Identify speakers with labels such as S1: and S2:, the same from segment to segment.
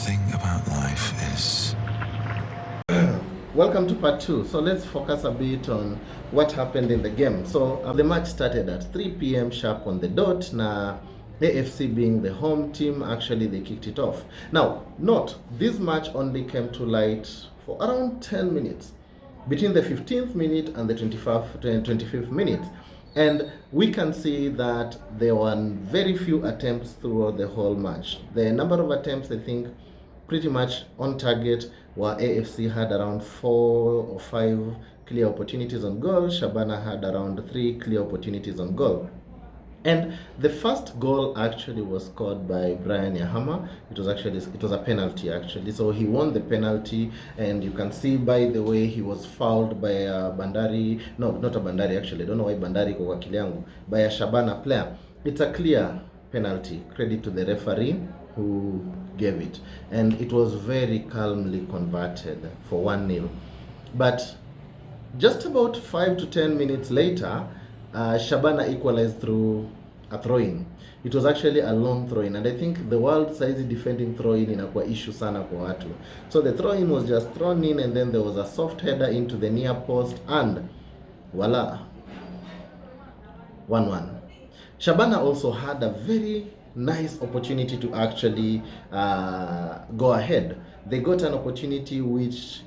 S1: thing about life is...
S2: Welcome to part 2. So let's focus a bit on what happened in the game. So the match started at 3 p.m. sharp on the dot. Now, AFC being the home team, actually they kicked it off. Now, note, this match only came to light for around 10 minutes, between the 15th minute and the 25th minute. And we can see that there were very few attempts throughout the whole match. The number of attempts, I think, pretty much on target, where AFC had around 4 or 5 clear opportunities on goal. Shabana had around 3 clear opportunities on goal. And the first goal actually was scored by Brian Yahama. It was a penalty actually. So he won the penalty, and you can see by the way he was fouled by a Bandari, no, not a Bandari actually. I don't know why Bandari kwa akili yangu, by a Shabana player. It's a clear penalty. Credit to the referee who gave it, and it was very calmly converted for 1-0. But just about 5 to 10 minutes later, Shabana equalized through a throw-in. It was actually a long throw-in, and I think the world size defending throw-in inakuwa issue sana kwa watu. So the throw-in was just thrown in, and then there was a soft header into the near post, and voila, 1-1. Shabana also had a very nice opportunity to actually go ahead. They got an opportunity which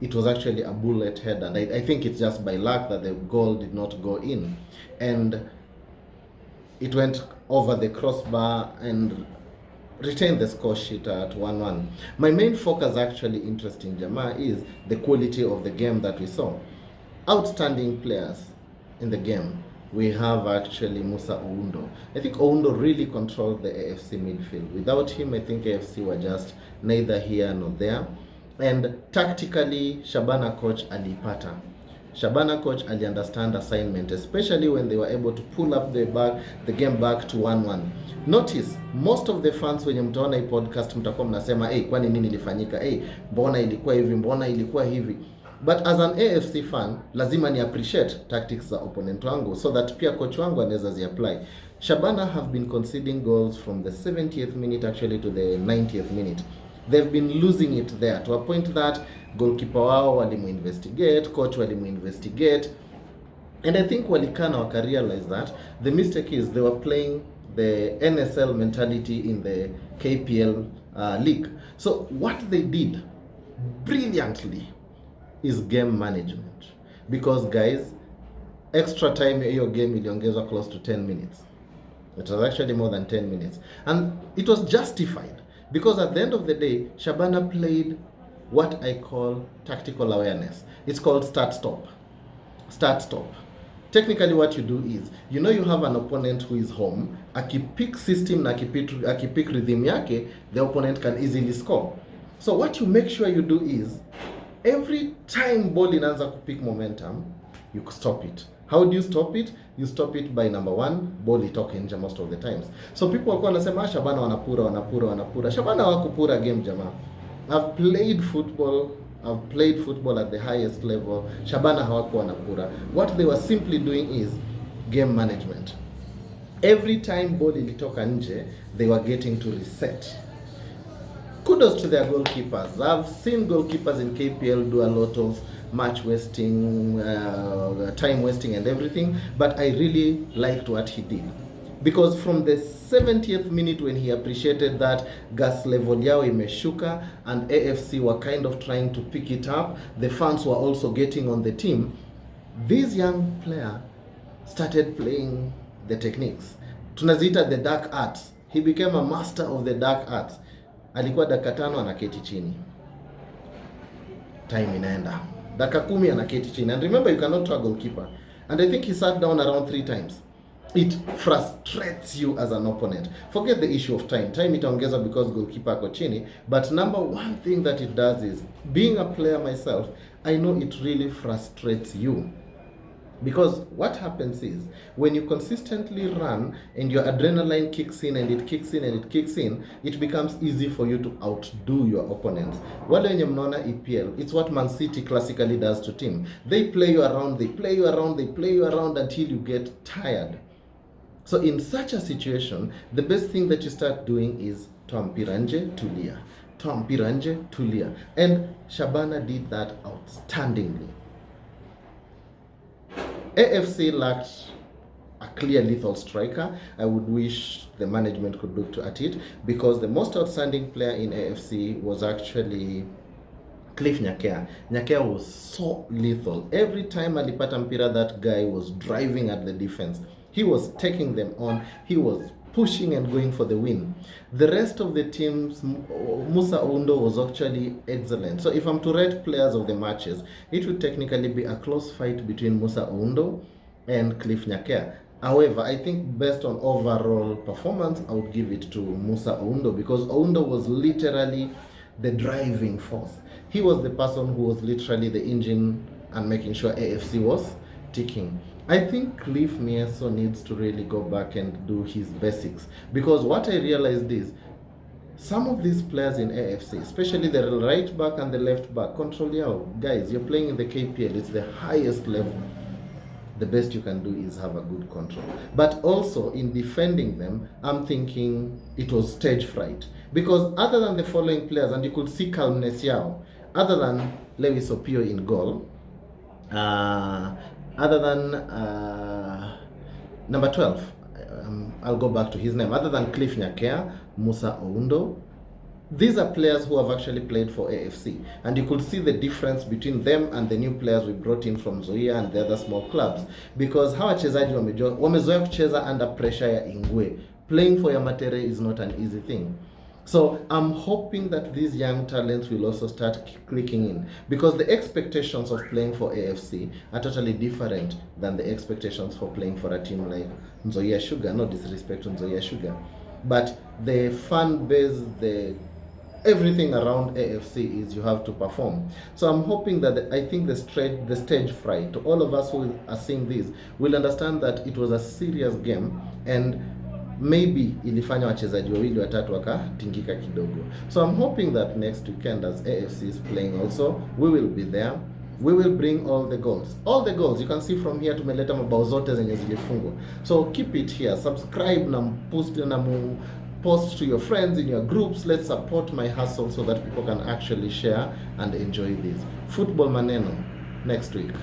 S2: it was actually a bullet head, and I think it's just by luck that the goal did not go in, and it went over the crossbar and retained the score sheet at 1-1. My main focus, actually interesting Jama, is the quality of the game that we saw. Outstanding players in the game. We have actually Musa Oundo. I think Oundo really controlled the AFC midfield. Without him, I think AFC were just neither here nor there. And tactically, Shabana coach alipata. Shabana coach understand assignment, especially when they were able to pull up the game back to 1-1. Notice, most of the fans wenye mtaona hii podcast mtakuwa mnasema, hey, kwani nini ilifanyika? Hey, mbona ilikuwa hivi? Mbona ilikuwa hivi? But as an AFC fan, lazima ni appreciate tactics za opponent wangu, so that pia coach wangu anaweza zi-apply. Shabana have been conceding goals from the 70th minute actually to the 90th minute. They've been losing it there to a point that goalkeeper wao walimu investigate, coach walimu investigate, and I think walikana waka realize that the mistake is they were playing the NSL mentality in the KPL league. So what they did brilliantly is game management, because guys, extra time hiyo game iliongezwa close to 10 minutes. It was actually more than 10 minutes, and it was justified. Because at the end of the day, Shabana played what I call tactical awareness. It's called start-stop. Start-stop. Technically what you do is, you know you have an opponent who is home, akipick system na akipick rhythm yake, the opponent can easily score. So what you make sure you do is, every time ball inaanza kupick momentum, you stop it. How do you stop it? You stop it by number 1, ball itoke nje most of the times. So people walikuwa wanasema Shabana wanapura. Shabana hawakupura game jamaa. I've played football at the highest level. Shabana hawakuwa wanapura. What they were simply doing is game management. Every time ball ilitoka nje, they were getting to reset. Kudos to their goalkeepers. I've seen goalkeepers in KPL do a lot of match wasting, time wasting and everything, but I really liked what he did, because from the 70th minute when he appreciated that gas level yao imeshuka and AFC were kind of trying to pick it up, the fans were also getting on the team, this young player started playing the techniques. Tunaziita the dark arts. He became a master of the dark arts. Alikuwa dakika 5 anaketi chini, time inaenda, dakika 10 anaketi chini, and remember you cannot throw a goalkeeper, and I think he sat down around 3 times. It frustrates you as an opponent. Forget the issue of time itaongeza because goalkeeper ako chini, but number 1 thing that it does is, being a player myself, I know it really frustrates you. Because what happens is, when you consistently run and your adrenaline kicks in and it kicks in and it kicks in, it becomes easy for you to outdo your opponents. Wale wenye mnaona EPL, it's what Man City classically does to team. They play you around until you get tired. So in such a situation, the best thing that you start doing is toa mpira nje, tulia, toa mpira nje, tulia. And Shabana did that outstandingly. AFC lacked a clear lethal striker. I would wish the management could look at it, because the most outstanding player in AFC was actually Cliff Nyakea. Nyakea was so lethal. Every time alipata mpira, that guy was driving at the defense. He was taking them on. He was pushing and going for the win. The rest of the teams, Musa Oundo was actually excellent. So if I'm to rate players of the matches, it would technically be a close fight between Musa Oundo and Cliff Nyakea. However, I think based on overall performance, I would give it to Musa Oundo, because Oundo was literally the driving force. He was the person who was literally the engine and making sure AFC was ticking. I think Cliff Mieso needs to really go back and do his basics, because what I realized is some of these players in AFC, especially the right back and the left back, control yao. Guys, you're playing in the KPL, it's the highest level. The best you can do is have a good control. But also in defending them, I'm thinking it was stage fright. Because other than the following players, and you could see calmness yao, other than Lewis Opio in goal, other than number 12, I'll go back to his name, other than Cliff Nyakea, Musa Oundo, these are players who have actually played for AFC, and you could see the difference between them and the new players we brought in from Zoia and the other small clubs, because hawa wachezaji wamezoea kucheza under pressure ya INGWE. Playing for Yamatere is not an easy thing. So I'm hoping that these young talents will also start clicking in, because the expectations of playing for AFC are totally different than the expectations for playing for a team like Nzoia Sugar. No disrespect to Nzoia Sugar, but the fan base, everything around AFC is you have to perform. So I'm hoping that I think the stage fright, to all of us who are seeing this, will understand that it was a serious game, and maybe ilifanya wachezaji wawili watatu wakatingika kidogo. So I'm hoping that next weekend, as AFC is playing also, we will be there. We will bring all the goals. All the goals you can see from here, tumeleta mabao zote zenye zilifungwa. So keep it here, subscribe na post to your friends in your groups. Let's support my hustle so that people can actually share and enjoy this. Football Maneno next week.